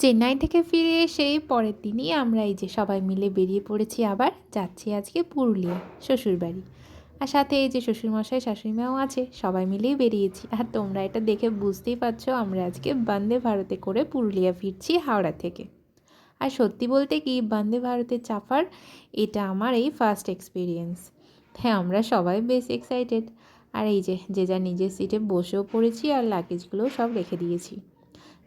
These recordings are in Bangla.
চেন্নাই থেকে ফিরে এসে পরের দিনই আমরা এই যে সবাই মিলে বেরিয়ে পড়েছি, আবার যাচ্ছি আজকে পুরুলিয়া শ্বশুরবাড়ি। আর সাথে এই যে শ্বশুরমশাই শাশুড়িমাও আছে, সবাই মিলেই বেরিয়েছি। আর তোমরা এটা দেখে বুঝতেই পারছো আমরা আজকে বন্দে ভারতে করে পুরুলিয়া ফিরছি হাওড়া থেকে। আর সত্যি বলতে কি, বন্দে ভারতে চাপার এটা আমার এই ফার্স্ট এক্সপিরিয়েন্স। হ্যাঁ, আমরা সবাই বেশ এক্সাইটেড। আর এই যে যে যার নিজের সিটে বসেও পড়েছি আর লাগেজগুলোও সব রেখে দিয়েছি।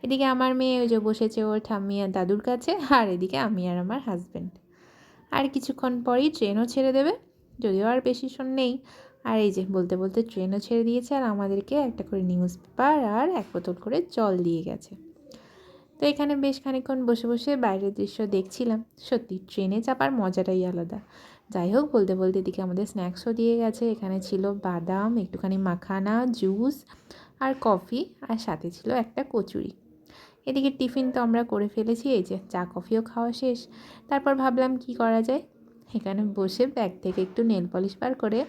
এদিকে আমার মেয়ে ওই যে বসেছে ওর ঠাম্মি আর দাদুর কাছে, আর এদিকে আমি আর আমার হাজব্যান্ড। আর কিছুক্ষণ পরেই ট্রেনও ছেড়ে দেবে, যদিও আর বেশিক্ষণ নেই। আর এই যে বলতে বলতে ট্রেনও ছেড়ে দিয়েছে, আর আমাদেরকে একটা করে নিউজ পেপার আর এক বোতল করে জল দিয়ে গেছে। তো এখানে বেশ খানিকক্ষণ বসে বসে বাইরের দৃশ্য দেখছিলাম। সত্যি ট্রেনে চাপার মজাটাই আলাদা। যাই হোক, বলতে বলতে এদিকে আমাদের স্ন্যাক্সও দিয়ে গেছে। এখানে ছিল বাদাম, একটুখানি মাখানা, জুস আর কফি, আর সাথে ছিল একটা কচুরি। এদিকে টিফিন তো আমরা করে ফেলেছি, এই যে চা কফিও খাওয়া শেষ। তারপর ভাবলাম কি করা যায়, এখানে বসে ব্যাগ থেকে একটু নেল পলিশ বার করে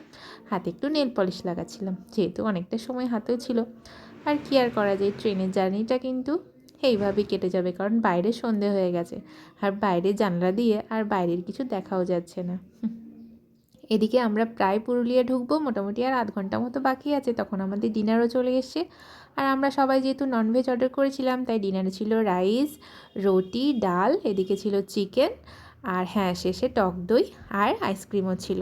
হাতে একটু নেল পলিশ লাগাচ্ছিলাম, যেহেতু অনেকটা সময় হাতেও ছিল। আর কি আর করা যায়, ট্রেনের জার্নিটা কিন্তু এইভাবেই কেটে যাবে, কারণ বাইরে সন্ধে হয়ে গেছে আর বাইরে জানলা দিয়ে আর বাইরের কিছু দেখাও যাচ্ছে না। এদিকে আমরা প্রায় পুরুলিয়া ঢুকবো, মোটামুটি আর আধ ঘন্টা মতো বাকি আছে, তখন আমাদের ডিনারও চলে এসছে। আর আমরা সবাই যেহেতু ননভেজ অর্ডার করেছিলাম, তাই ডিনারে ছিল রাইস, রুটি, ডাল, এদিকে ছিল চিকেন, আর হ্যাঁ শেষে টক দই আর আইসক্রিমও ছিল।